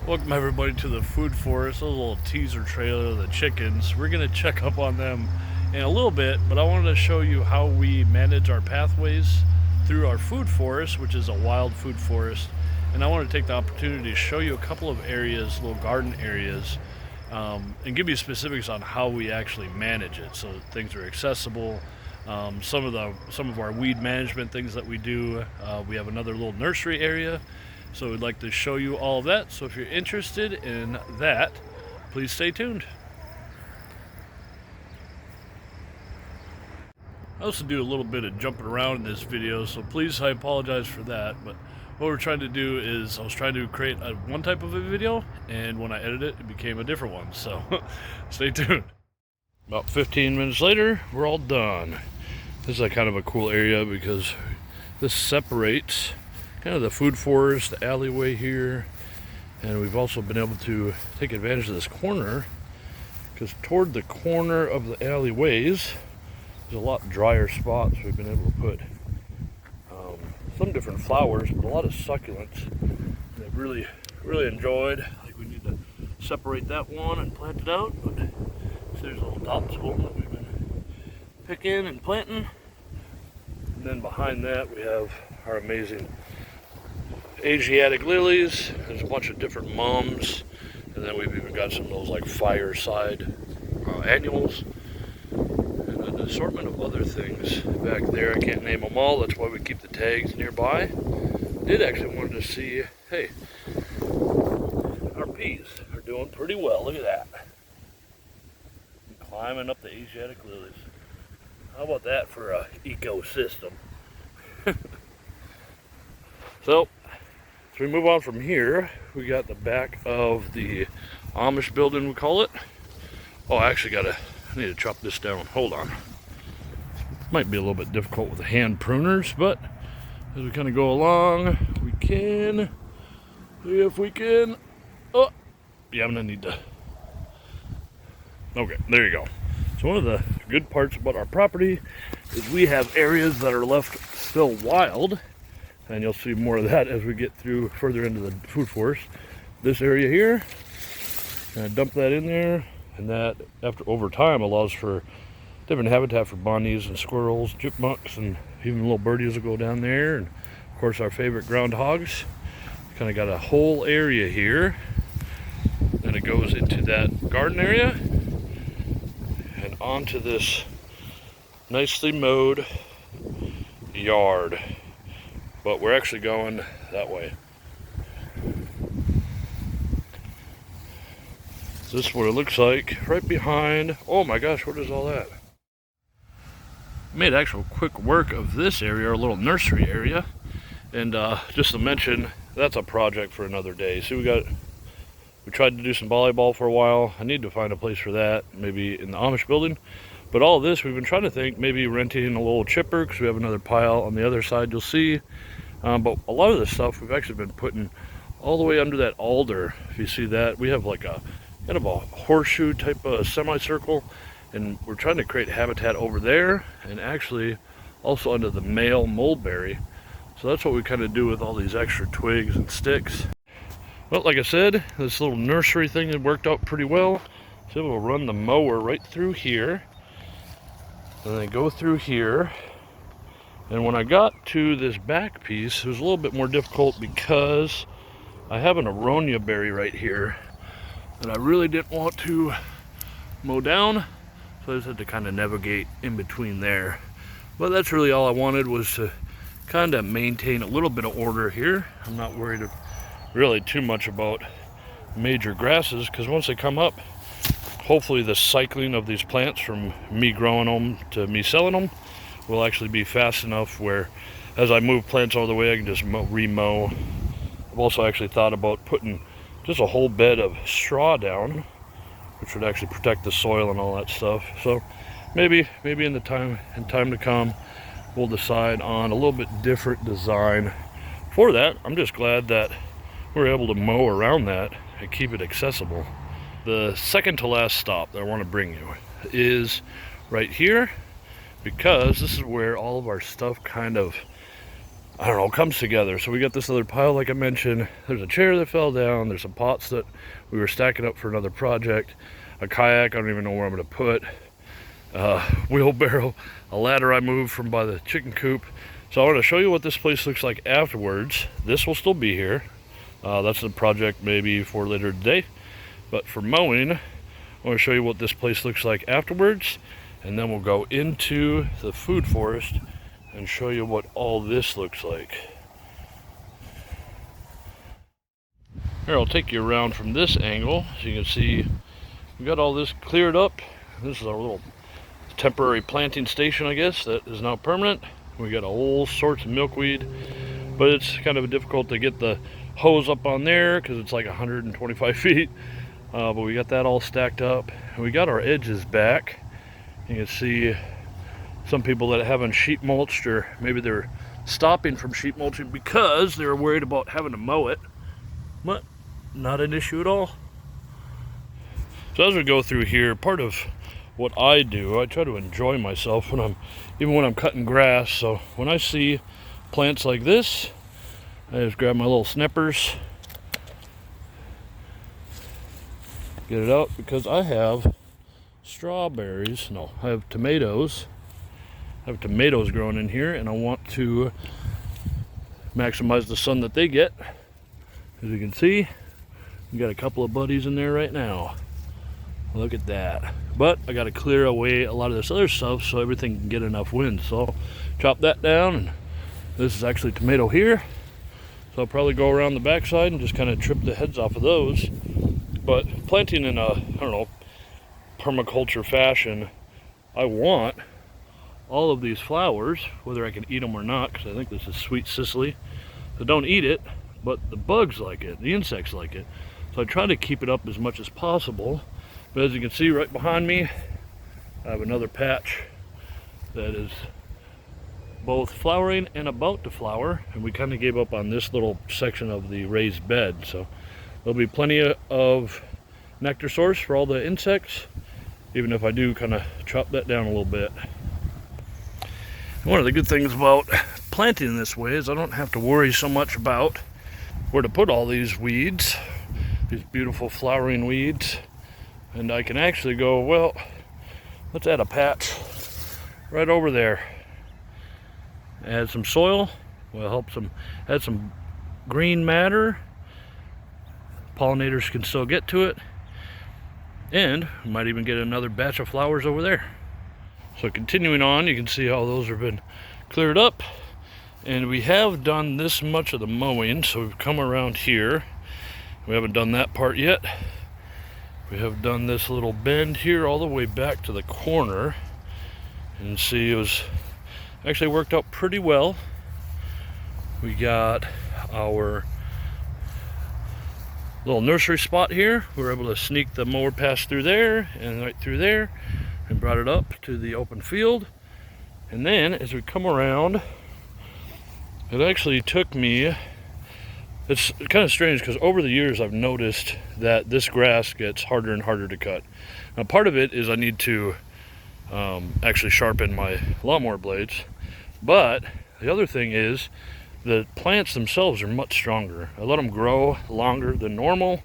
Welcome everybody to the food forest, a little teaser trailer of the chickens. We're going to check up on them in a little bit, but I wanted to show you how we manage our pathways through our food forest, which is a wild food forest. And I want to take the opportunity to show you a couple of areas, little garden areas, and give you specifics on how we actually manage it so things are accessible. Some of our weed management things that we do. We have another little nursery area. So we'd like to show you all of that. So if you're interested in that, please stay tuned. I also do a little bit of jumping around in this video, so please, I apologize for that. But what we're trying to do is I was trying to create one type of a video, and when I edit it, it became a different one. So stay tuned. About 15 minutes later, we're all done. This is a kind of a cool area because this separates kind of the food forest, the alleyway here, and we've also been able to take advantage of this corner because toward the corner of the alleyways there's a lot drier spots. We've been able to put some different flowers, but a lot of succulents they've really enjoyed. Like we need to separate that one and plant it out, but there's little dots of them that we've been picking and planting. And then behind that we have our amazing Asiatic lilies. There's a bunch of different mums, and then we've even got some of those like fireside annuals, and an assortment of other things back there. I can't name them all, that's why we keep the tags nearby. Did actually want to see, hey, our peas are doing pretty well. Look at that, climbing up the Asiatic lilies. How about that for a ecosystem? So as we move on from here, we got the back of the Amish building, we call it. Oh, I need to chop this down. Hold on. Might be a little bit difficult with the hand pruners, but as we kind of go along, we can. See if we can. Oh, yeah, I'm gonna need to. Okay, there you go. So one of the good parts about our property is we have areas that are left still wild. And you'll see more of that as we get through further into the food forest. This area here, and dump that in there, and that over time allows for different habitat for bunnies and squirrels, chipmunks, and even little birdies will go down there, and of course our favorite groundhogs. Kind of got a whole area here, and it goes into that garden area and onto this nicely mowed yard. But we're actually going that way. This is what it looks like right behind. Oh my gosh, what is all that? Made actual quick work of this area, our little nursery area. And just to mention, that's a project for another day. See, we tried to do some volleyball for a while. I need to find a place for that, maybe in the Amish building. But all of this, we've been trying to think, maybe renting a little chipper, because we have another pile on the other side you'll see. But a lot of this stuff we've actually been putting all the way under that alder. If you see that, we have like a kind of a horseshoe type of semicircle, and we're trying to create habitat over there, and actually also under the male mulberry. So that's what we kind of do with all these extra twigs and sticks. Well, like I said, this little nursery thing had worked out pretty well. So we'll run the mower right through here, and then go through here. And when I got to this back piece, it was a little bit more difficult because I have an aronia berry right here that I really didn't want to mow down, so I just had to kind of navigate in between there. But that's really all I wanted, was to kind of maintain a little bit of order here. I'm not worried really too much about major grasses, because once they come up, hopefully the cycling of these plants from me growing them to me selling them will actually be fast enough where as I move plants all the way, I can just re-mow. I've also actually thought about putting just a whole bed of straw down, which would actually protect the soil and all that stuff. So maybe in time to come, we'll decide on a little bit different design for that. I'm just glad that we're able to mow around that and keep it accessible. The second to last stop that I want to bring you is right here, because this is where all of our stuff kind of I don't know, comes together. So we got this other pile, like I mentioned. There's a chair that fell down. There's some pots that we were stacking up for another project. A kayak, I don't even know where I'm gonna put. Wheelbarrow, a ladder I moved from by the chicken coop. So I want to show you what this place looks like afterwards. This will still be here. That's the project maybe for later today. But for mowing, I want to show you what this place looks like afterwards. And then we'll go into the food forest and show you what all this looks like. Here, I'll take you around from this angle so you can see we got all this cleared up. This is our little temporary planting station, I guess, that is now permanent. We got all sorts of milkweed, but it's kind of difficult to get the hose up on there because it's like 125 feet. But we got that all stacked up, and we got our edges back. You can see some people that haven't sheet mulched, or maybe they're stopping from sheet mulching because they're worried about having to mow it, but not an issue at all. So as we go through here, part of what I do, I try to enjoy myself even when I'm cutting grass. So when I see plants like this, I just grab my little snippers, get it out, because I have strawberries, no, I have tomatoes. I have tomatoes growing in here, and I want to maximize the sun that they get. As you can see, we got a couple of buddies in there right now. Look at that. But I got to clear away a lot of this other stuff so everything can get enough wind. So I'll chop that down, and this is actually tomato here. So I'll probably go around the backside and just kind of trip the heads off of those. But planting in a, I don't know, permaculture fashion, I want all of these flowers, whether I can eat them or not, because I think this is sweet Sicily. So don't eat it, but the bugs like it, the insects like it. So I try to keep it up as much as possible. But as you can see right behind me, I have another patch that is both flowering and about to flower, and we kind of gave up on this little section of the raised bed. So there'll be plenty of nectar source for all the insects, even if I do kind of chop that down a little bit. One of the good things about planting this way is I don't have to worry so much about where to put all these weeds, these beautiful flowering weeds. And I can actually go, well, let's add a patch right over there. Add some soil, will help add some green matter. Pollinators can still get to it. And we might even get another batch of flowers over there. So continuing on, you can see how those have been cleared up. And we have done this much of the mowing, so we've come around here. We haven't done that part yet. We have done this little bend here all the way back to the corner. And see, it was actually worked out pretty well. We got our little nursery spot here. We were able to sneak the mower past through there and right through there and brought it up to the open field. And then as we come around, it actually took me, it's kind of strange because over the years I've noticed that this grass gets harder and harder to cut. Now part of it is I need to actually sharpen my lawnmower blades, but the other thing is the plants themselves are much stronger. I let them grow longer than normal,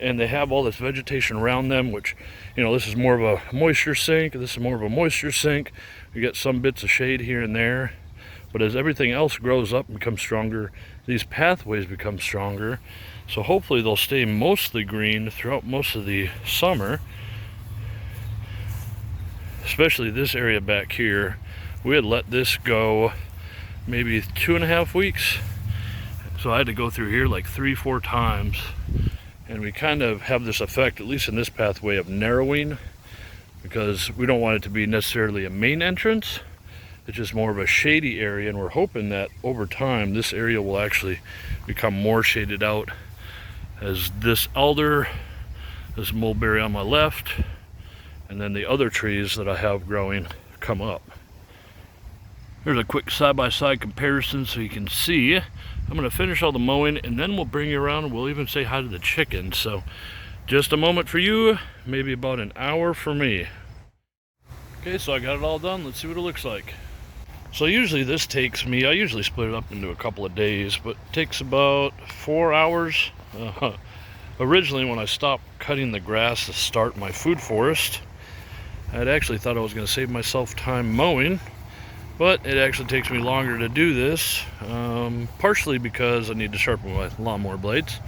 and they have all this vegetation around them, which, you know, this is more of a moisture sink, this is more of a moisture sink. You get some bits of shade here and there, but as everything else grows up and becomes stronger, these pathways become stronger. So hopefully they'll stay mostly green throughout most of the summer. Especially this area back here. We had let this go maybe 2.5 weeks. So I had to go through here like 3-4 times. And we kind of have this effect, at least in this pathway, of narrowing, because we don't want it to be necessarily a main entrance. It's just more of a shady area, and we're hoping that over time this area will actually become more shaded out, as this alder, this mulberry on my left, and then the other trees that I have growing come up. Here's a quick side-by-side comparison so you can see. I'm going to finish all the mowing, and then we'll bring you around, and we'll even say hi to the chickens. So just a moment for you, maybe about an hour for me. Okay, so I got it all done. Let's see what it looks like. So usually this takes me, I usually split it up into a couple of days, but it takes about 4 hours. Originally when I stopped cutting the grass to start my food forest, I'd actually thought I was going to save myself time mowing, but it actually takes me longer to do this, partially because I need to sharpen my lawnmower blades,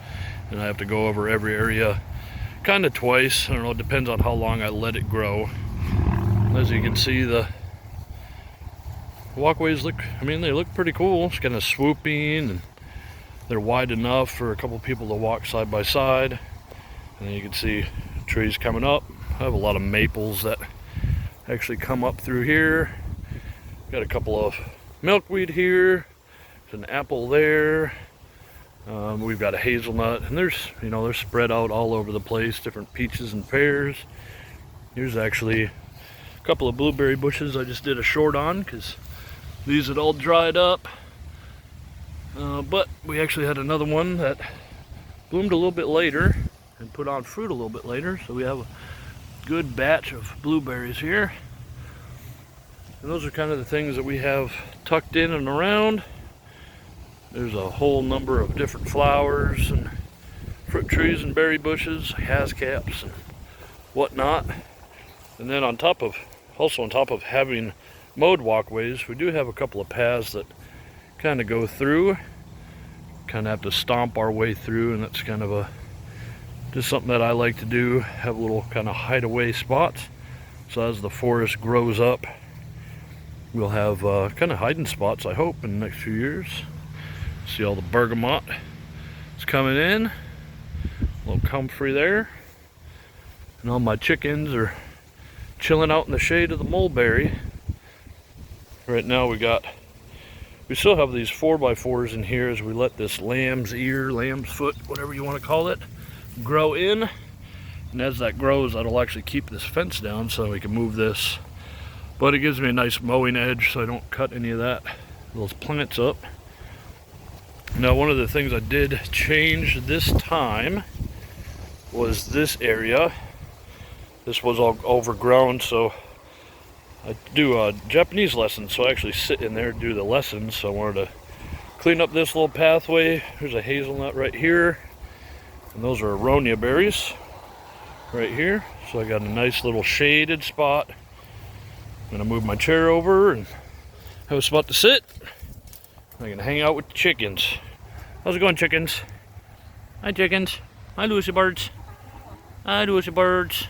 and I have to go over every area kind of twice. I don't know, it depends on how long I let it grow. As you can see, the walkways look, I mean, they look pretty cool. It's kind of swooping, and they're wide enough for a couple people to walk side by side. And then you can see trees coming up. I have a lot of maples that actually come up through here. Got a couple of milkweed here. There's an apple there. We've got a hazelnut, and there's, you know, they're spread out all over the place, different peaches and pears. Here's actually a couple of blueberry bushes I just did a short on because these had all dried up. But we actually had another one that bloomed a little bit later and put on fruit a little bit later, so we have a good batch of blueberries here. And those are kind of the things that we have tucked in and around. There's a whole number of different flowers and fruit trees and berry bushes, hascaps and whatnot. And then on top of having mowed walkways, we do have a couple of paths that kind of go through. Kind of have to stomp our way through, and that's kind of just something that I like to do, have little kind of hideaway spots. So as the forest grows up, we'll have kind of hiding spots, I hope, in the next few years. See all the bergamot is coming in, a little comfrey there, and all my chickens are chilling out in the shade of the mulberry. Right now we still have these 4x4s in here as we let this lamb's ear, lamb's foot, whatever you want to call it, grow in. And as that grows, that'll actually keep this fence down so we can move this. But it gives me a nice mowing edge so I don't cut any of those plants up. Now, one of the things I did change this time was this area. This was all overgrown, so I do a Japanese lesson, so I actually sit in there and do the lessons. So I wanted to clean up this little pathway. There's a hazelnut right here, and those are aronia berries right here. So I got a nice little shaded spot. I'm gonna move my chair over and have a spot to sit. I'm gonna hang out with the chickens. How's it going, chickens? Hi, chickens. Hi, Lucy birds. Hi, Lucy birds.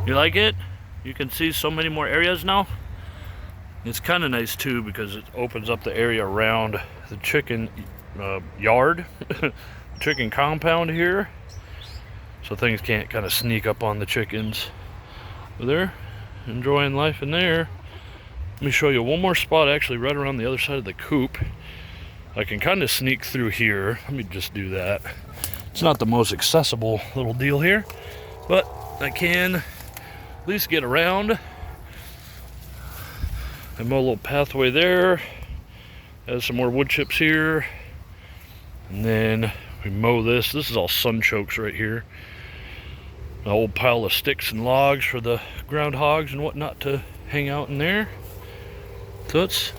You like it? You can see so many more areas now. It's kind of nice too because it opens up the area around the chicken yard, chicken compound here, so things can't kind of sneak up on the chickens. But they're enjoying life in there. Let me show you one more spot, actually right around the other side of the coop. I can kind of sneak through here. Let me just do that. It's not the most accessible little deal here, but I can at least get around. I mow a little pathway there. Add some more wood chips here. And then we mow this. This is all sun chokes right here. An old pile of sticks and logs for the groundhogs and whatnot to hang out in there. So it's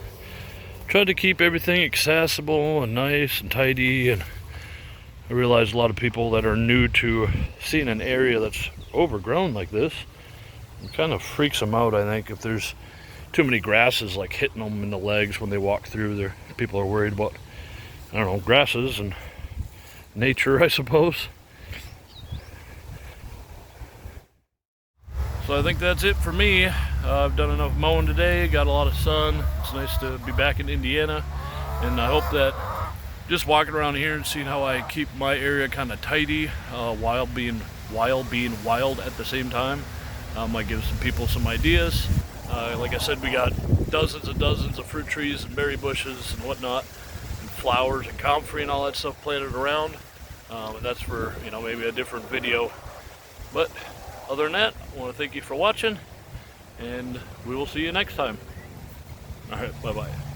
tried to keep everything accessible and nice and tidy. And I realize a lot of people that are new to seeing an area that's overgrown like this, it kind of freaks them out, I think, if there's too many grasses like hitting them in the legs when they walk through there. People are worried about, I don't know, grasses and nature, I suppose. So I think that's it for me. I've done enough mowing today, got a lot of sun. It's nice to be back in Indiana, and I hope that just walking around here and seeing how I keep my area kind of tidy while being wild at the same time might give some people some ideas. Like I said, we got dozens and dozens of fruit trees and berry bushes and whatnot, and flowers and comfrey and all that stuff planted around. And that's for, you know, maybe a different video. But other than that, I want to thank you for watching, and we will see you next time. All right, bye-bye.